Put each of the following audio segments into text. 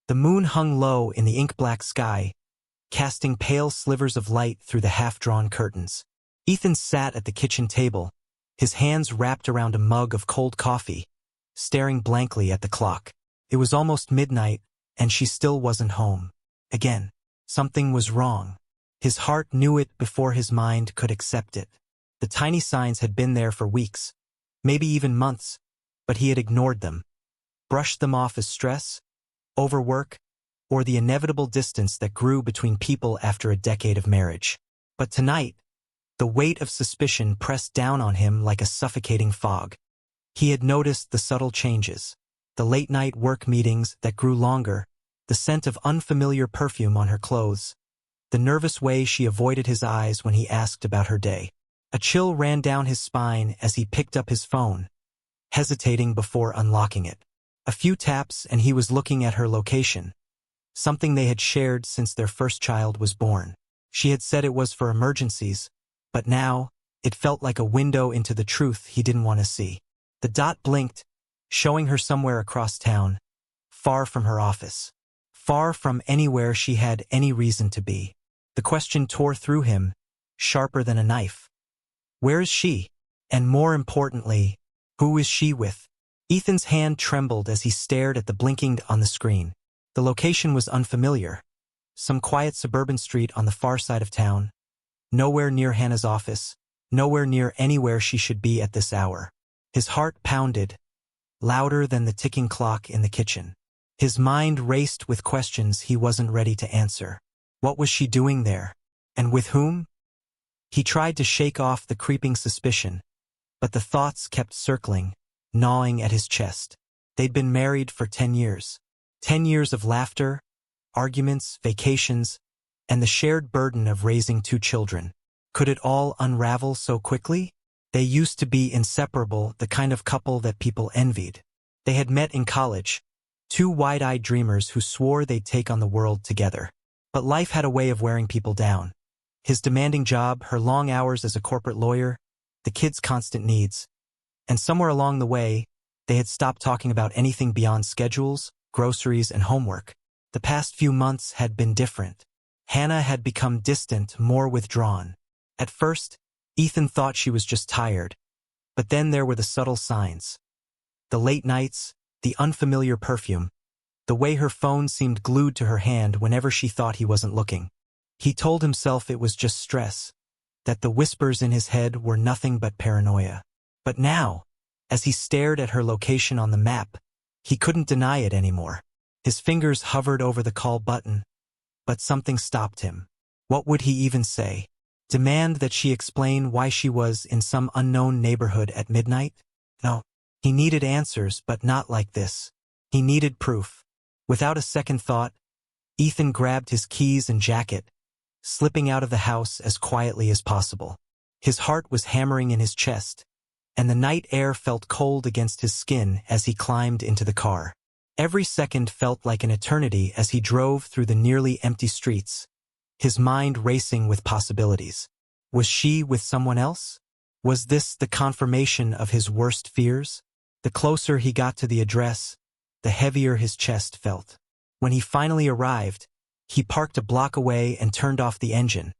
The moon hung low in the ink-black sky, casting pale slivers of light through the half-drawn curtains. Ethan sat at the kitchen table, his hands wrapped around a mug of cold coffee, staring blankly at the clock. It was almost midnight, and she still wasn't home. Again, something was wrong. His heart knew it before his mind could accept it. The tiny signs had been there for weeks, maybe even months, but he had ignored them, brushed them off as stress, overwork, or the inevitable distance that grew between people after a decade of marriage. But tonight, the weight of suspicion pressed down on him like a suffocating fog. He had noticed the subtle changes, the late-night work meetings that grew longer, the scent of unfamiliar perfume on her clothes, the nervous way she avoided his eyes when he asked about her day. A chill ran down his spine as he picked up his phone, hesitating before unlocking it. A few taps and he was looking at her location, something they had shared since their first child was born. She had said it was for emergencies, but now, it felt like a window into the truth he didn't want to see. The dot blinked, showing her somewhere across town, far from her office, far from anywhere she had any reason to be. The question tore through him, sharper than a knife. Where is she? And more importantly, who is she with? Ethan's hand trembled as he stared at the blinking on the screen. The location was unfamiliar. Some quiet suburban street on the far side of town. Nowhere near Hannah's office. Nowhere near anywhere she should be at this hour. His heart pounded, louder than the ticking clock in the kitchen. His mind raced with questions he wasn't ready to answer. What was she doing there? And with whom? He tried to shake off the creeping suspicion, but the thoughts kept circling, gnawing at his chest. They'd been married for 10 years. 10 years of laughter, arguments, vacations, and the shared burden of raising 2 children. Could it all unravel so quickly? They used to be inseparable, the kind of couple that people envied. They had met in college, 2 wide-eyed dreamers who swore they'd take on the world together. But life had a way of wearing people down. His demanding job, her long hours as a corporate lawyer, the kids' constant needs. And somewhere along the way, they had stopped talking about anything beyond schedules, groceries, and homework. The past few months had been different. Hannah had become distant, more withdrawn. At first, Ethan thought she was just tired. But then there were the subtle signs. The late nights, the unfamiliar perfume, the way her phone seemed glued to her hand whenever she thought he wasn't looking. He told himself it was just stress, that the whispers in his head were nothing but paranoia. But now, as he stared at her location on the map, he couldn't deny it anymore. His fingers hovered over the call button, but something stopped him. What would he even say? Demand that she explain why she was in some unknown neighborhood at midnight? No. He needed answers, but not like this. He needed proof. Without a second thought, Ethan grabbed his keys and jacket, slipping out of the house as quietly as possible. His heart was hammering in his chest, and the night air felt cold against his skin as he climbed into the car. Every second felt like an eternity as he drove through the nearly empty streets, his mind racing with possibilities. Was she with someone else? Was this the confirmation of his worst fears? The closer he got to the address, the heavier his chest felt. When he finally arrived, he parked a block away and turned off the engine,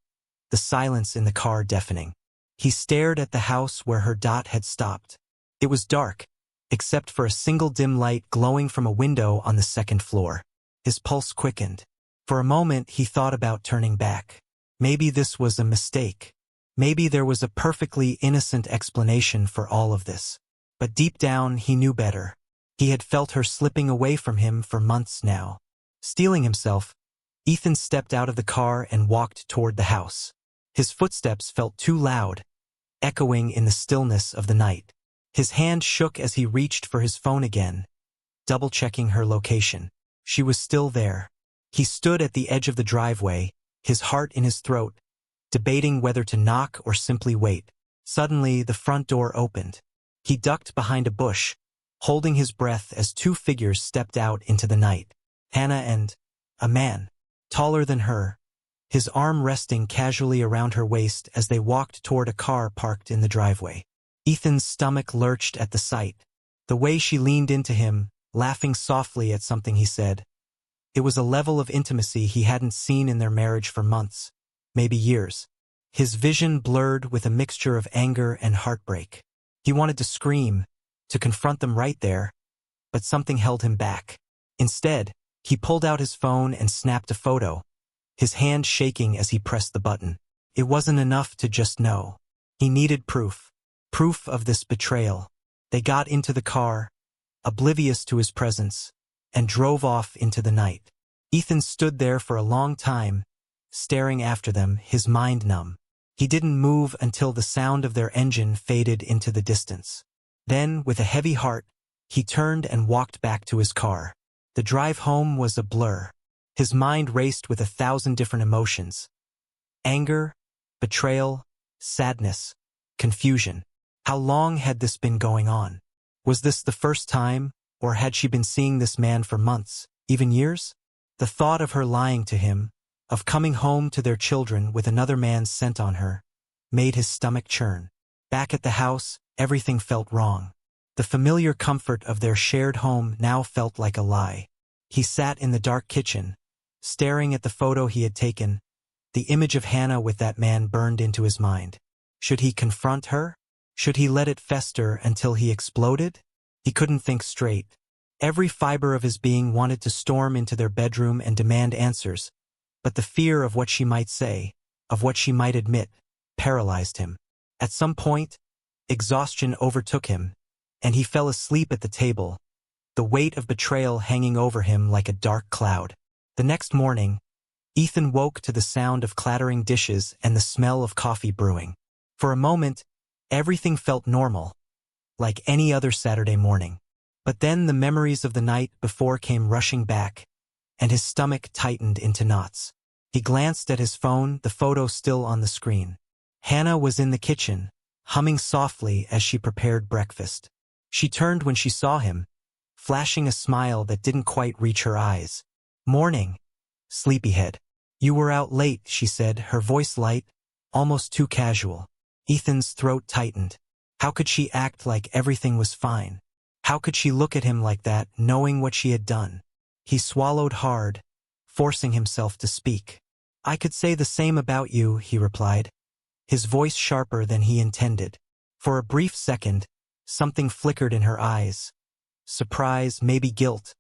the silence in the car deafening. He stared at the house where her dot had stopped. It was dark, except for a single dim light glowing from a window on the second floor. His pulse quickened. For a moment, he thought about turning back. Maybe this was a mistake. Maybe there was a perfectly innocent explanation for all of this. But deep down, he knew better. He had felt her slipping away from him for months now. Steeling himself, Ethan stepped out of the car and walked toward the house. His footsteps felt too loud, echoing in the stillness of the night. His hand shook as he reached for his phone again, double-checking her location. She was still there. He stood at the edge of the driveway, his heart in his throat, debating whether to knock or simply wait. Suddenly, the front door opened. He ducked behind a bush, holding his breath as 2 figures stepped out into the night. Hannah and a man, taller than her, his arm resting casually around her waist as they walked toward a car parked in the driveway. Ethan's stomach lurched at the sight. The way she leaned into him, laughing softly at something he said. It was a level of intimacy he hadn't seen in their marriage for months, maybe years. His vision blurred with a mixture of anger and heartbreak. He wanted to scream, to confront them right there, but something held him back. Instead, he pulled out his phone and snapped a photo, his hand shaking as he pressed the button. It wasn't enough to just know. He needed proof. Proof of this betrayal. They got into the car, oblivious to his presence, and drove off into the night. Ethan stood there for a long time, staring after them, his mind numb. He didn't move until the sound of their engine faded into the distance. Then, with a heavy heart, he turned and walked back to his car. The drive home was a blur. His mind raced with 1,000 different emotions. Anger, betrayal, sadness, confusion. How long had this been going on? Was this the first time, or had she been seeing this man for months, even years? The thought of her lying to him, of coming home to their children with another man's scent on her, made his stomach churn. Back at the house, everything felt wrong. The familiar comfort of their shared home now felt like a lie. He sat in the dark kitchen, staring at the photo he had taken. The image of Hannah with that man burned into his mind. Should he confront her? Should he let it fester until he exploded? He couldn't think straight. Every fiber of his being wanted to storm into their bedroom and demand answers, but the fear of what she might say, of what she might admit, paralyzed him. At some point, exhaustion overtook him, and he fell asleep at the table, the weight of betrayal hanging over him like a dark cloud. The next morning, Ethan woke to the sound of clattering dishes and the smell of coffee brewing. For a moment, everything felt normal, like any other Saturday morning. But then the memories of the night before came rushing back, and his stomach tightened into knots. He glanced at his phone, the photo still on the screen. Hannah was in the kitchen, humming softly as she prepared breakfast. She turned when she saw him, flashing a smile that didn't quite reach her eyes. "Morning, sleepyhead. You were out late," she said, her voice light, almost too casual. Ethan's throat tightened. How could she act like everything was fine? How could she look at him like that, knowing what she had done? He swallowed hard, forcing himself to speak. "I could say the same about you," he replied, his voice sharper than he intended. For a brief second, something flickered in her eyes. Surprise, maybe guilt.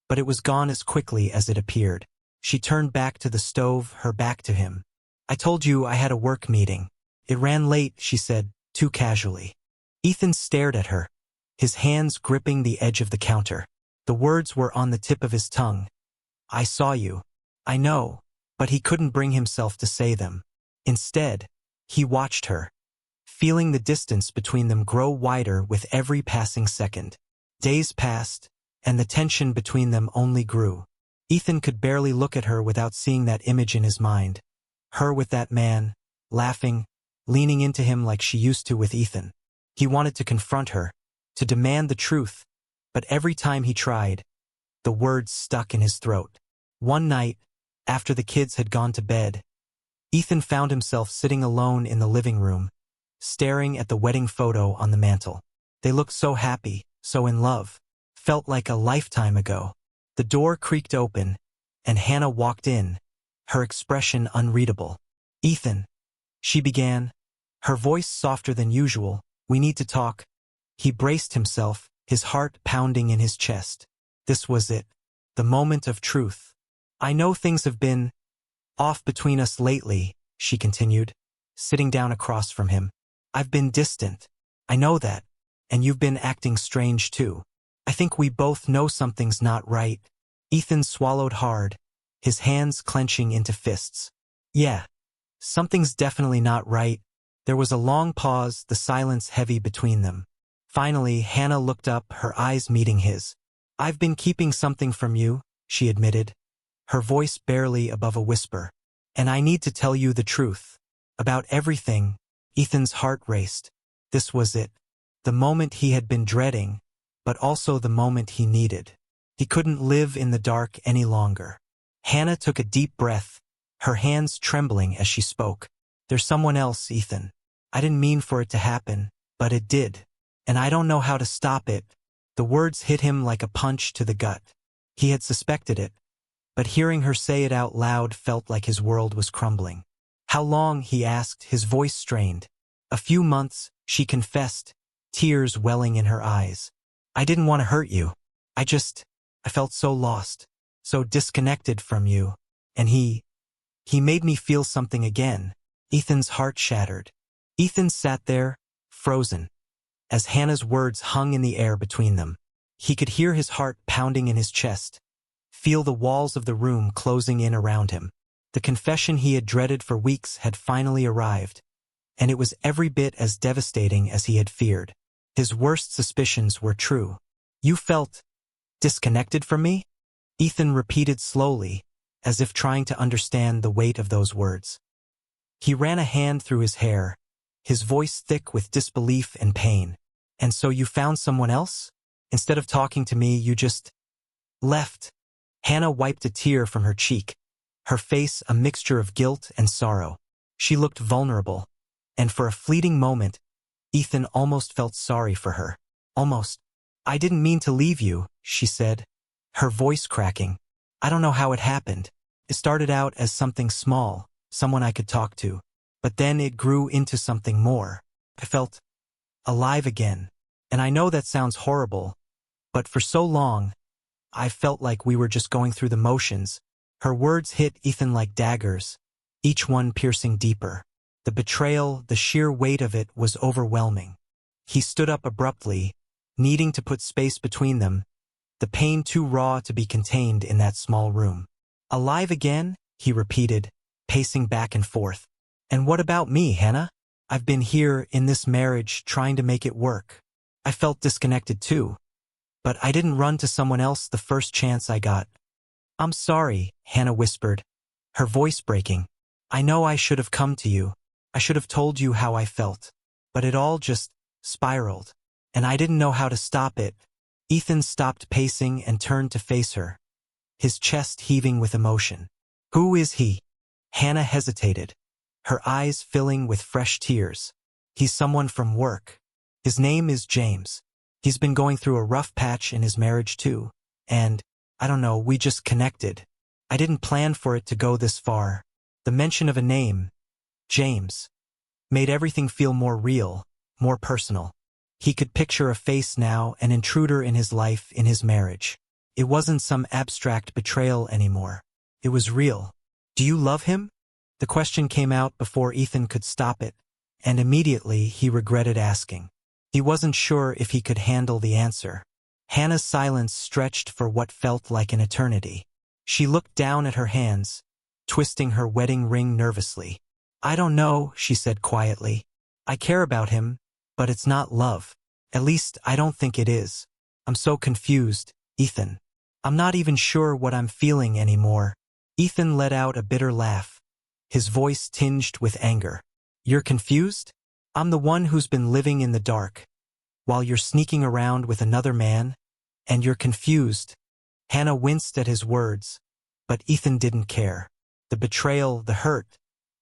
But it was gone as quickly as it appeared. She turned back to the stove, her back to him. "I told you I had a work meeting. It ran late," she said, too casually. Ethan stared at her, his hands gripping the edge of the counter. The words were on the tip of his tongue. "I saw you. I know," but he couldn't bring himself to say them. Instead, he watched her, feeling the distance between them grow wider with every passing second. Days passed, and the tension between them only grew. Ethan could barely look at her without seeing that image in his mind. Her with that man, laughing, leaning into him like she used to with Ethan. He wanted to confront her, to demand the truth, but every time he tried, the words stuck in his throat. One night, after the kids had gone to bed, Ethan found himself sitting alone in the living room, staring at the wedding photo on the mantel. They looked so happy, so in love. Felt like a lifetime ago. The door creaked open, and Hannah walked in, her expression unreadable. "Ethan," she began, her voice softer than usual, "we need to talk." He braced himself, his heart pounding in his chest. This was it, the moment of truth. "I know things have been off between us lately," she continued, sitting down across from him. "I've been distant. I know that. And you've been acting strange too. I think we both know something's not right." Ethan swallowed hard, his hands clenching into fists. "Yeah, something's definitely not right." There was a long pause, the silence heavy between them. Finally, Hannah looked up, her eyes meeting his. "I've been keeping something from you," she admitted, her voice barely above a whisper. "And I need to tell you the truth. About everything." Ethan's heart raced. This was it. The moment he had been dreading, but also the moment he needed. He couldn't live in the dark any longer. Hannah took a deep breath, her hands trembling as she spoke. "There's someone else, Ethan. I didn't mean for it to happen, but it did. And I don't know how to stop it." The words hit him like a punch to the gut. He had suspected it, but hearing her say it out loud felt like his world was crumbling. How long, he asked, his voice strained. A few months, she confessed, tears welling in her eyes. I didn't want to hurt you. I felt so lost, so disconnected from you. And he made me feel something again. Ethan's heart shattered. Ethan sat there, frozen, as Hannah's words hung in the air between them. He could hear his heart pounding in his chest, feel the walls of the room closing in around him. The confession he had dreaded for weeks had finally arrived, and it was every bit as devastating as he had feared. His worst suspicions were true. You felt disconnected from me? Ethan repeated slowly, as if trying to understand the weight of those words. He ran a hand through his hair, his voice thick with disbelief and pain. And so you found someone else? Instead of talking to me, you just left. Hannah wiped a tear from her cheek, her face a mixture of guilt and sorrow. She looked vulnerable, and for a fleeting moment, Ethan almost felt sorry for her. Almost. I didn't mean to leave you, she said, her voice cracking. I don't know how it happened. It started out as something small, someone I could talk to. But then it grew into something more. I felt alive again. And I know that sounds horrible, but for so long, I felt like we were just going through the motions. Her words hit Ethan like daggers, each one piercing deeper. The betrayal, the sheer weight of it was overwhelming. He stood up abruptly, needing to put space between them, the pain too raw to be contained in that small room. Alive again? He repeated, pacing back and forth. And what about me, Hannah? I've been here in this marriage trying to make it work. I felt disconnected too. But I didn't run to someone else the first chance I got. I'm sorry, Hannah whispered, her voice breaking. I know I should have come to you. I should have told you how I felt. But it all just spiraled. And I didn't know how to stop it. Ethan stopped pacing and turned to face her, his chest heaving with emotion. Who is he? Hannah hesitated, her eyes filling with fresh tears. He's someone from work. His name is James. He's been going through a rough patch in his marriage too. And, I don't know, we just connected. I didn't plan for it to go this far. The mention of a name, James, made everything feel more real, more personal. He could picture a face now, an intruder in his life, in his marriage. It wasn't some abstract betrayal anymore. It was real. Do you love him? The question came out before Ethan could stop it, and immediately he regretted asking. He wasn't sure if he could handle the answer. Hannah's silence stretched for what felt like an eternity. She looked down at her hands, twisting her wedding ring nervously. I don't know, she said quietly. I care about him, but it's not love. At least I don't think it is. I'm so confused, Ethan. I'm not even sure what I'm feeling anymore. Ethan let out a bitter laugh, his voice tinged with anger. You're confused? I'm the one who's been living in the dark, while you're sneaking around with another man, and you're confused. Hannah winced at his words, but Ethan didn't care. The betrayal, the hurt,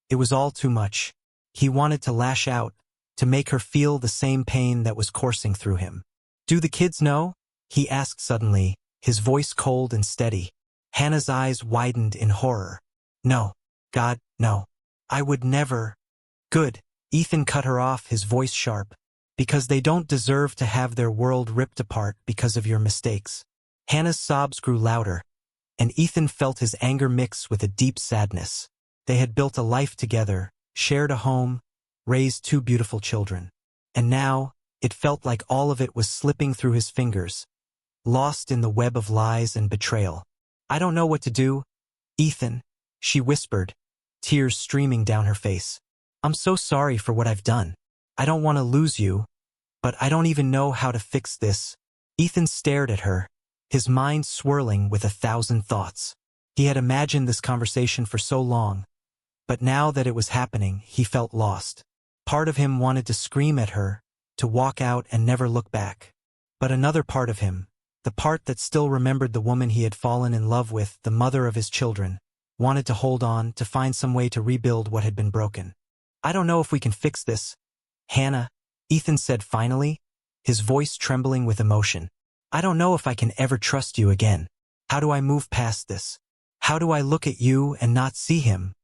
it was all too much. He wanted to lash out, to make her feel the same pain that was coursing through him. Do the kids know? He asked suddenly, his voice cold and steady. Hannah's eyes widened in horror. No. God, no. I would never. Good. Ethan cut her off, his voice sharp. Because they don't deserve to have their world ripped apart because of your mistakes. Hannah's sobs grew louder, and Ethan felt his anger mix with a deep sadness. They had built a life together, shared a home, raised 2 beautiful children. And now, it felt like all of it was slipping through his fingers, lost in the web of lies and betrayal. I don't know what to do, Ethan, she whispered, tears streaming down her face. I'm so sorry for what I've done. I don't want to lose you, but I don't even know how to fix this. Ethan stared at her, his mind swirling with 1,000 thoughts. He had imagined this conversation for so long, but now that it was happening, he felt lost. Part of him wanted to scream at her, to walk out and never look back. But another part of him, the part that still remembered the woman he had fallen in love with, the mother of his children, wanted to hold on, to find some way to rebuild what had been broken. I don't know if we can fix this, Hannah, Ethan said finally, his voice trembling with emotion. I don't know if I can ever trust you again. How do I move past this? How do I look at you and not see him?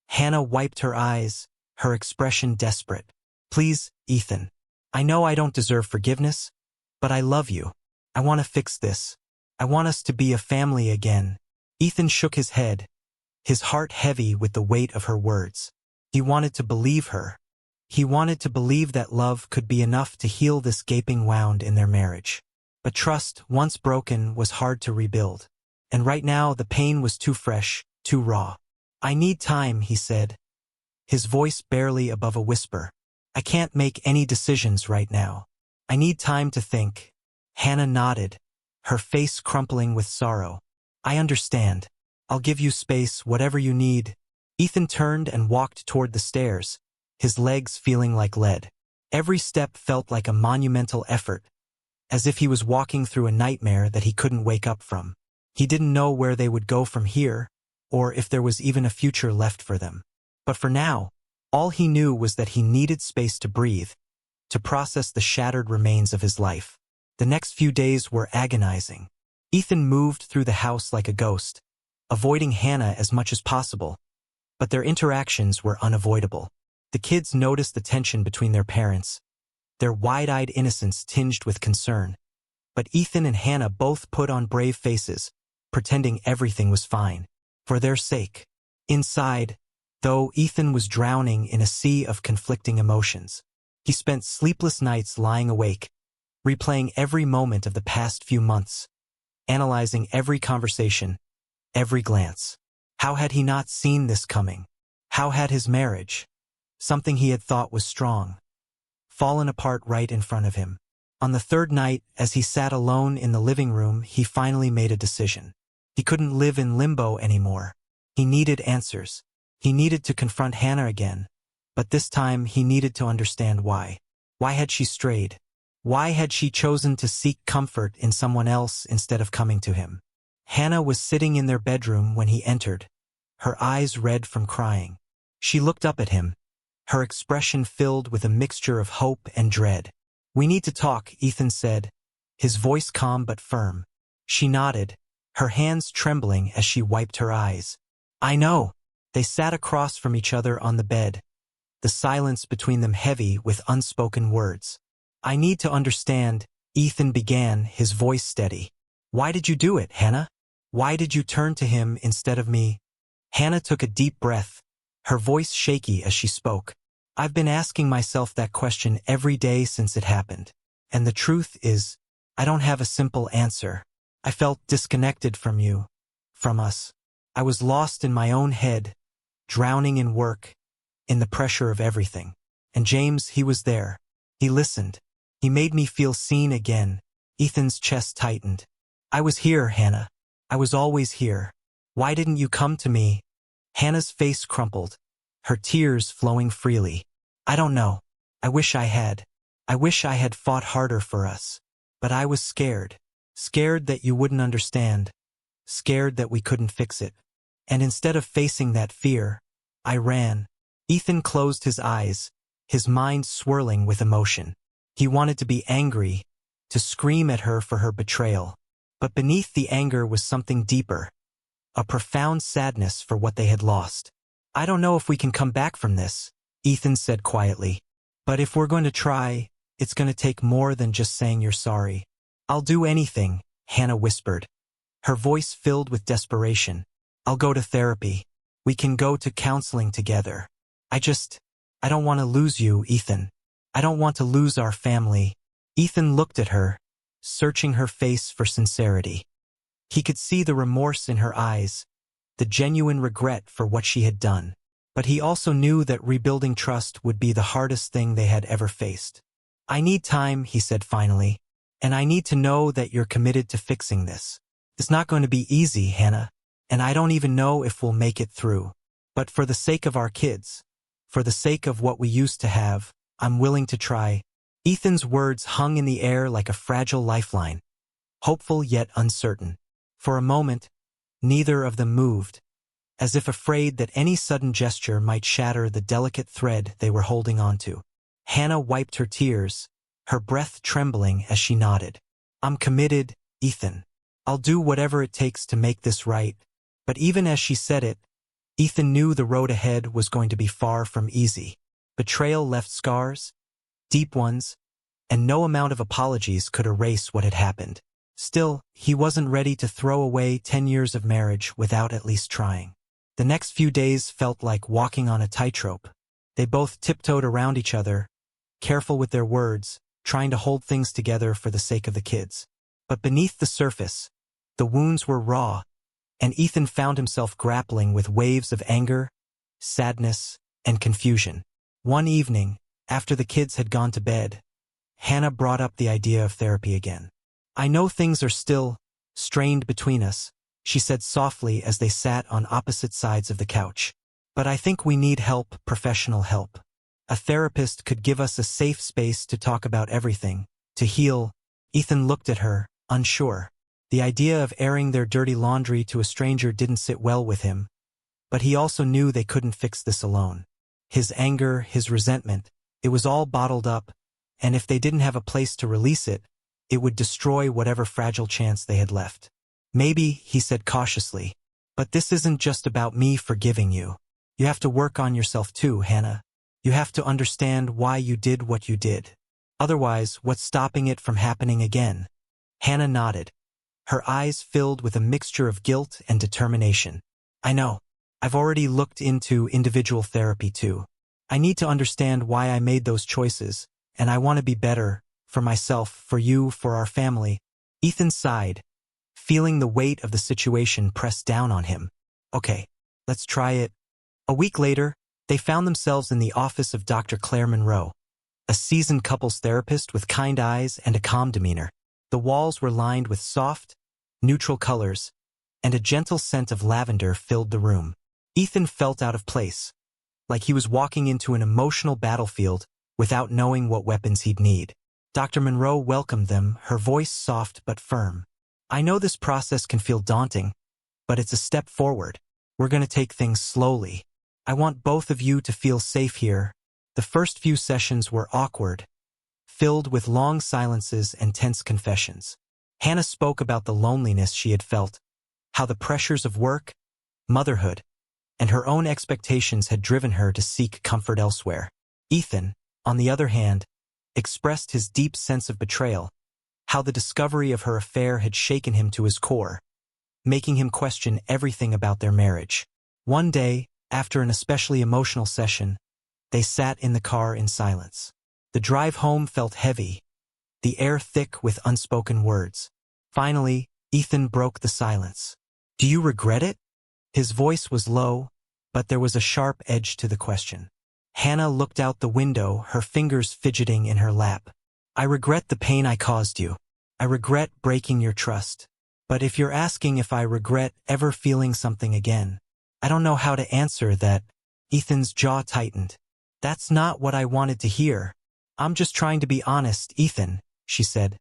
Hannah wiped her eyes, her expression desperate. Please, Ethan. I know I don't deserve forgiveness, but I love you. I want to fix this. I want us to be a family again. Ethan shook his head, his heart heavy with the weight of her words. He wanted to believe her. He wanted to believe that love could be enough to heal this gaping wound in their marriage. But trust, once broken, was hard to rebuild. And right now the pain was too fresh, too raw. I need time, he said, his voice barely above a whisper. I can't make any decisions right now. I need time to think. Hannah nodded, her face crumpling with sorrow. I understand. I'll give you space, whatever you need. Ethan turned and walked toward the stairs, his legs feeling like lead. Every step felt like a monumental effort, as if he was walking through a nightmare that he couldn't wake up from. He didn't know where they would go from here, or if there was even a future left for them. But for now, all he knew was that he needed space to breathe, to process the shattered remains of his life. The next few days were agonizing. Ethan moved through the house like a ghost, avoiding Hannah as much as possible. But their interactions were unavoidable. The kids noticed the tension between their parents, their wide-eyed innocence tinged with concern. But Ethan and Hannah both put on brave faces, pretending everything was fine, for their sake. Inside, though, Ethan was drowning in a sea of conflicting emotions. He spent sleepless nights lying awake, replaying every moment of the past few months, analyzing every conversation, every glance. How had he not seen this coming? How had his marriage, something he had thought was strong, fallen apart right in front of him? On the third night, as he sat alone in the living room, he finally made a decision. He couldn't live in limbo anymore. He needed answers. He needed to confront Hannah again, but this time he needed to understand why. Why had she strayed? Why had she chosen to seek comfort in someone else instead of coming to him? Hannah was sitting in their bedroom when he entered, her eyes red from crying. She looked up at him, her expression filled with a mixture of hope and dread. We need to talk, Ethan said, his voice calm but firm. She nodded, her hands trembling as she wiped her eyes. I know. They sat across from each other on the bed, the silence between them heavy with unspoken words. I need to understand, Ethan began, his voice steady. Why did you do it, Hannah? Why did you turn to him instead of me? Hannah took a deep breath, her voice shaky as she spoke. I've been asking myself that question every day since it happened. And the truth is, I don't have a simple answer. I felt disconnected from you, from us. I was lost in my own head, drowning in work, in the pressure of everything. And James, he was there. He listened. He made me feel seen again. Ethan's chest tightened. I was here, Hannah. I was always here. Why didn't you come to me? Hannah's face crumpled, her tears flowing freely. I don't know. I wish I had. I wish I had fought harder for us. But I was scared. Scared that you wouldn't understand. Scared that we couldn't fix it. And instead of facing that fear, I ran. Ethan closed his eyes, his mind swirling with emotion. He wanted to be angry, to scream at her for her betrayal. But beneath the anger was something deeper, a profound sadness for what they had lost. I don't know if we can come back from this, Ethan said quietly. But if we're going to try, it's going to take more than just saying you're sorry. I'll do anything, Hannah whispered, her voice filled with desperation. I'll go to therapy. We can go to counseling together. I don't want to lose you, Ethan. I don't want to lose our family. Ethan looked at her, searching her face for sincerity. He could see the remorse in her eyes, the genuine regret for what she had done. But he also knew that rebuilding trust would be the hardest thing they had ever faced. I need time, he said finally, and I need to know that you're committed to fixing this. It's not going to be easy, Hannah, and I don't even know if we'll make it through. But for the sake of our kids, for the sake of what we used to have, I'm willing to try. Ethan's words hung in the air like a fragile lifeline, hopeful yet uncertain. For a moment, neither of them moved, as if afraid that any sudden gesture might shatter the delicate thread they were holding onto. Hannah wiped her tears, her breath trembling as she nodded. I'm committed, Ethan. I'll do whatever it takes to make this right. But even as she said it, Ethan knew the road ahead was going to be far from easy. Betrayal left scars, deep ones, and no amount of apologies could erase what had happened. Still, he wasn't ready to throw away 10 years of marriage without at least trying. The next few days felt like walking on a tightrope. They both tiptoed around each other, careful with their words, trying to hold things together for the sake of the kids. But beneath the surface, the wounds were raw, and Ethan found himself grappling with waves of anger, sadness, and confusion. One evening, after the kids had gone to bed, Hannah brought up the idea of therapy again. "I know things are still strained between us," she said softly as they sat on opposite sides of the couch. "But I think we need help, professional help. A therapist could give us a safe space to talk about everything, to heal." Ethan looked at her, unsure. The idea of airing their dirty laundry to a stranger didn't sit well with him, but he also knew they couldn't fix this alone. His anger, his resentment, it was all bottled up, and if they didn't have a place to release it, it would destroy whatever fragile chance they had left. "Maybe," he said cautiously, "but this isn't just about me forgiving you. You have to work on yourself too, Hannah. You have to understand why you did what you did. Otherwise, what's stopping it from happening again?" Hannah nodded. Her eyes filled with a mixture of guilt and determination. "I know. I've already looked into individual therapy too. I need to understand why I made those choices, and I want to be better, for myself, for you, for our family." Ethan sighed, feeling the weight of the situation press down on him. "Okay, let's try it." A week later, they found themselves in the office of Dr. Claire Monroe, a seasoned couples therapist with kind eyes and a calm demeanor. The walls were lined with soft, neutral colors, and a gentle scent of lavender filled the room. Ethan felt out of place, like he was walking into an emotional battlefield without knowing what weapons he'd need. Dr. Monroe welcomed them, her voice soft but firm. "I know this process can feel daunting, but it's a step forward. We're going to take things slowly. I want both of you to feel safe here." The first few sessions were awkward, filled with long silences and tense confessions. Hannah spoke about the loneliness she had felt, how the pressures of work, motherhood, and her own expectations had driven her to seek comfort elsewhere. Ethan, on the other hand, expressed his deep sense of betrayal, how the discovery of her affair had shaken him to his core, making him question everything about their marriage. One day, after an especially emotional session, they sat in the car in silence. The drive home felt heavy, the air thick with unspoken words. Finally, Ethan broke the silence. "Do you regret it?" His voice was low, but there was a sharp edge to the question. Hannah looked out the window, her fingers fidgeting in her lap. "I regret the pain I caused you. I regret breaking your trust. But if you're asking if I regret ever feeling something again, I don't know how to answer that." Ethan's jaw tightened. "That's not what I wanted to hear. I'm just trying to be honest, Ethan," she said,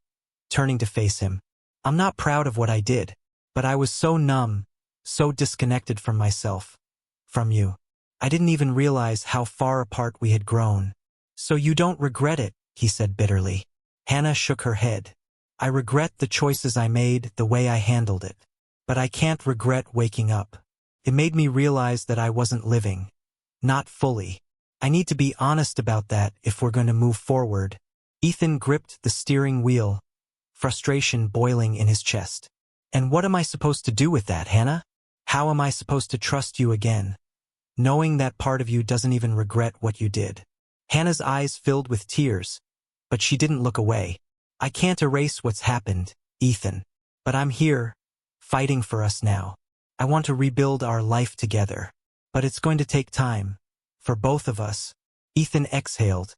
turning to face him. "I'm not proud of what I did, but I was so numb, so disconnected from myself, from you. I didn't even realize how far apart we had grown." "So you don't regret it," he said bitterly. Hannah shook her head. "I regret the choices I made, the way I handled it. But I can't regret waking up. It made me realize that I wasn't living. Not fully. I need to be honest about that if we're going to move forward." Ethan gripped the steering wheel, frustration boiling in his chest. "And what am I supposed to do with that, Hannah? How am I supposed to trust you again, knowing that part of you doesn't even regret what you did?" Hannah's eyes filled with tears, but she didn't look away. "I can't erase what's happened, Ethan. But I'm here, fighting for us now. I want to rebuild our life together. But it's going to take time. For both of us." Ethan exhaled,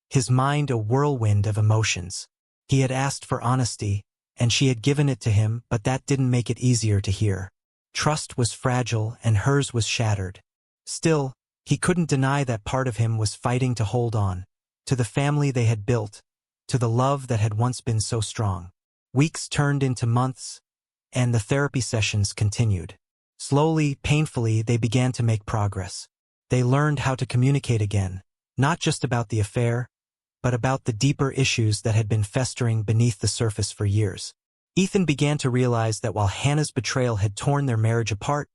his mind a whirlwind of emotions. He had asked for honesty, and she had given it to him, but that didn't make it easier to hear. Trust was fragile, and hers was shattered. Still, he couldn't deny that part of him was fighting to hold on, to the family they had built, to the love that had once been so strong. Weeks turned into months, and the therapy sessions continued. Slowly, painfully, they began to make progress. They learned how to communicate again, not just about the affair, but about the deeper issues that had been festering beneath the surface for years. Ethan began to realize that while Hannah's betrayal had torn their marriage apart,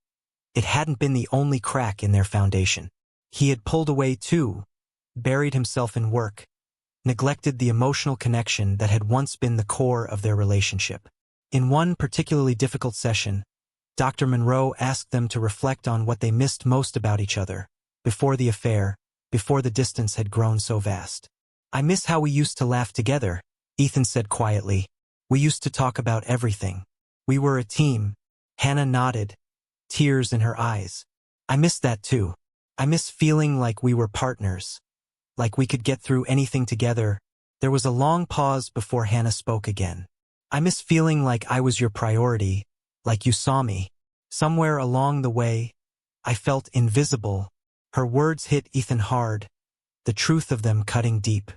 it hadn't been the only crack in their foundation. He had pulled away too, buried himself in work, neglected the emotional connection that had once been the core of their relationship. In one particularly difficult session, Dr. Monroe asked them to reflect on what they missed most about each other, before the affair, before the distance had grown so vast. "I miss how we used to laugh together," Ethan said quietly. "We used to talk about everything. We were a team." Hannah nodded, tears in her eyes. "I miss that too. I miss feeling like we were partners, like we could get through anything together." There was a long pause before Hannah spoke again. "I miss feeling like I was your priority, like you saw me. Somewhere along the way, I felt invisible." Her words hit Ethan hard, the truth of them cutting deep.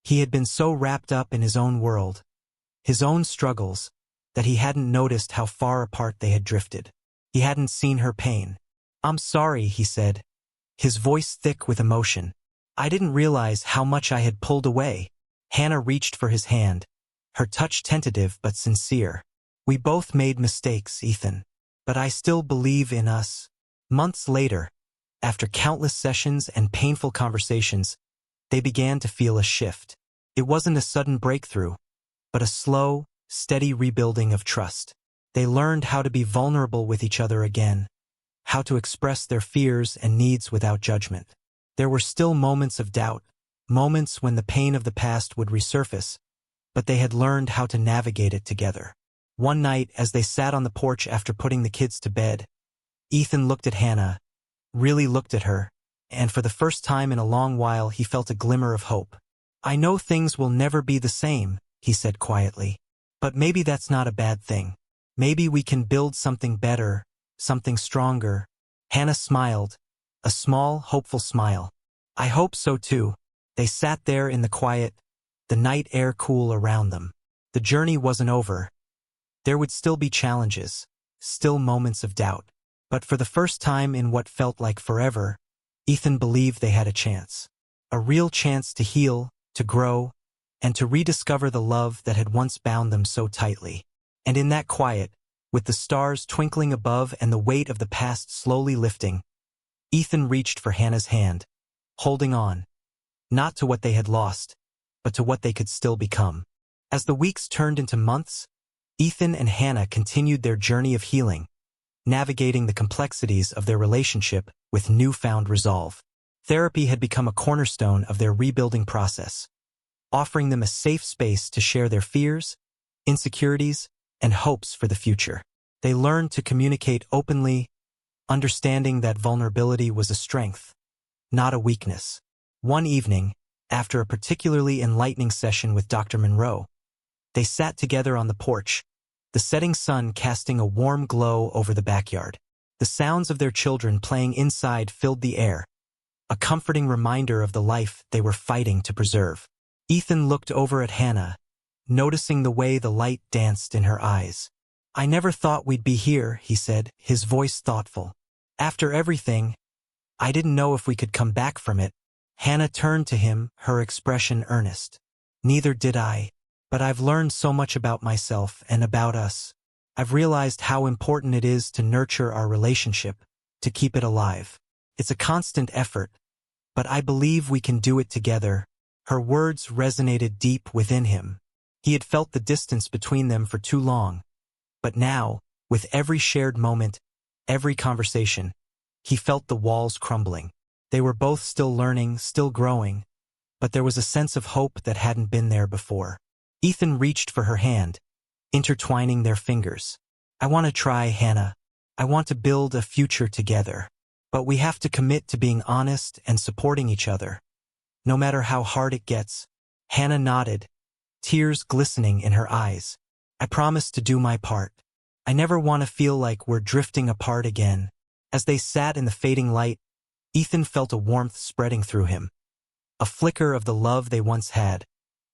He had been so wrapped up in his own world, his own struggles, that he hadn't noticed how far apart they had drifted. He hadn't seen her pain. "I'm sorry," he said, his voice thick with emotion. "I didn't realize how much I had pulled away." Hannah reached for his hand, her touch tentative but sincere. "We both made mistakes, Ethan, but I still believe in us." Months later, after countless sessions and painful conversations, they began to feel a shift. It wasn't a sudden breakthrough, but a slow, steady rebuilding of trust. They learned how to be vulnerable with each other again, how to express their fears and needs without judgment. There were still moments of doubt, moments when the pain of the past would resurface, but they had learned how to navigate it together. One night, as they sat on the porch after putting the kids to bed, Ethan looked at Hannah, really looked at her, and for the first time in a long while he felt a glimmer of hope. "I know things will never be the same," he said quietly, "but maybe that's not a bad thing. Maybe we can build something better, something stronger." Hannah smiled, a small, hopeful smile. "I hope so too." They sat there in the quiet, the night air cool around them. The journey wasn't over. There would still be challenges, still moments of doubt. But for the first time in what felt like forever, Ethan believed they had a chance. A real chance to heal, to grow, and to rediscover the love that had once bound them so tightly. And in that quiet, with the stars twinkling above and the weight of the past slowly lifting, Ethan reached for Hannah's hand, holding on, not to what they had lost, but to what they could still become. As the weeks turned into months, Ethan and Hannah continued their journey of healing, navigating the complexities of their relationship with newfound resolve. Therapy had become a cornerstone of their rebuilding process, offering them a safe space to share their fears, insecurities, and hopes for the future. They learned to communicate openly, understanding that vulnerability was a strength, not a weakness. One evening, after a particularly enlightening session with Dr. Monroe, they sat together on the porch, the setting sun casting a warm glow over the backyard. The sounds of their children playing inside filled the air, a comforting reminder of the life they were fighting to preserve. Ethan looked over at Hannah, noticing the way the light danced in her eyes. "I never thought we'd be here," he said, his voice thoughtful. "After everything, I didn't know if we could come back from it." Hannah turned to him, her expression earnest. "Neither did I. But I've learned so much about myself and about us. I've realized how important it is to nurture our relationship, to keep it alive. It's a constant effort, but I believe we can do it together." Her words resonated deep within him. He had felt the distance between them for too long, but now, with every shared moment, every conversation, he felt the walls crumbling. They were both still learning, still growing, but there was a sense of hope that hadn't been there before. Ethan reached for her hand, intertwining their fingers. "I want to try, Hannah. I want to build a future together. But we have to commit to being honest and supporting each other, no matter how hard it gets." Hannah nodded, tears glistening in her eyes. "I promise to do my part. I never want to feel like we're drifting apart again." As they sat in the fading light, Ethan felt a warmth spreading through him, a flicker of the love they once had,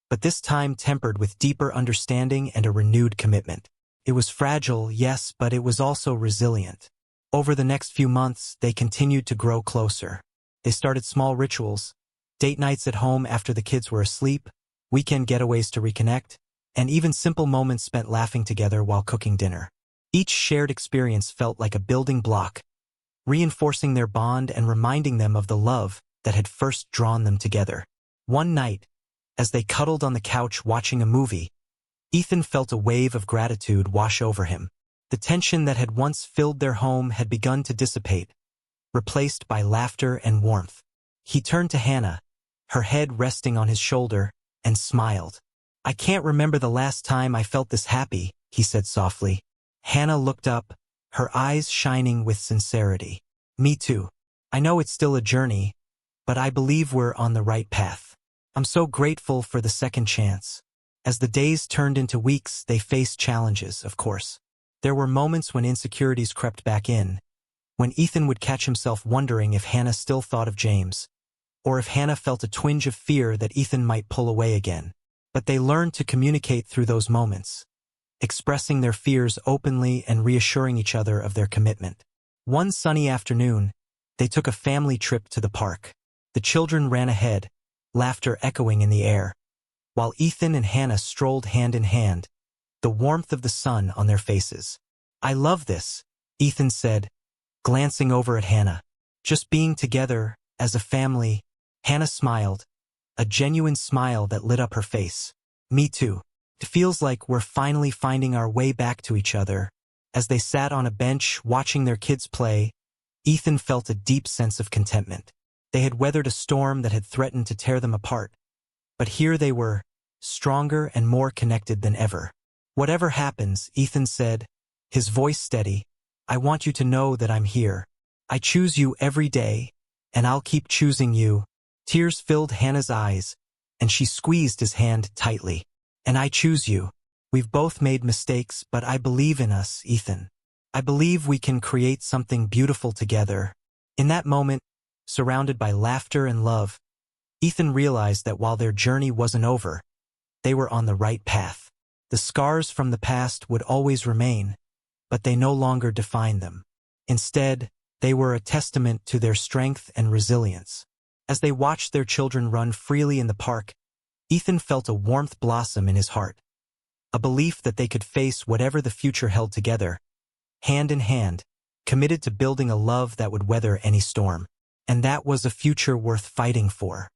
but this time tempered with deeper understanding and a renewed commitment. It was fragile, yes, but it was also resilient. Over the next few months, they continued to grow closer. They started small rituals, date nights at home after the kids were asleep, weekend getaways to reconnect, and even simple moments spent laughing together while cooking dinner. Each shared experience felt like a building block, reinforcing their bond and reminding them of the love that had first drawn them together. One night, as they cuddled on the couch watching a movie, Ethan felt a wave of gratitude wash over him. The tension that had once filled their home had begun to dissipate, replaced by laughter and warmth. He turned to Hannah, her head resting on his shoulder, and smiled. "I can't remember the last time I felt this happy," he said softly. Hannah looked up, her eyes shining with sincerity. "Me too. I know it's still a journey, but I believe we're on the right path. I'm so grateful for the second chance." As the days turned into weeks, they faced challenges, of course. There were moments when insecurities crept back in, when Ethan would catch himself wondering if Hannah still thought of James, or if Hannah felt a twinge of fear that Ethan might pull away again. But they learned to communicate through those moments, expressing their fears openly and reassuring each other of their commitment. One sunny afternoon, they took a family trip to the park. The children ran ahead, laughter echoing in the air, while Ethan and Hannah strolled hand in hand, the warmth of the sun on their faces. "I love this," Ethan said, glancing over at Hannah. "Just being together, as a family." Hannah smiled, a genuine smile that lit up her face. "Me too. It feels like we're finally finding our way back to each other." As they sat on a bench watching their kids play, Ethan felt a deep sense of contentment. They had weathered a storm that had threatened to tear them apart, but here they were, stronger and more connected than ever. "Whatever happens," Ethan said, his voice steady, "I want you to know that I'm here. I choose you every day, and I'll keep choosing you." Tears filled Hannah's eyes, and she squeezed his hand tightly. "And I choose you. We've both made mistakes, but I believe in us, Ethan. I believe we can create something beautiful together." In that moment, surrounded by laughter and love, Ethan realized that while their journey wasn't over, they were on the right path. The scars from the past would always remain, but they no longer defined them. Instead, they were a testament to their strength and resilience. As they watched their children run freely in the park, Ethan felt a warmth blossom in his heart, a belief that they could face whatever the future held together, hand in hand, committed to building a love that would weather any storm. And that was a future worth fighting for.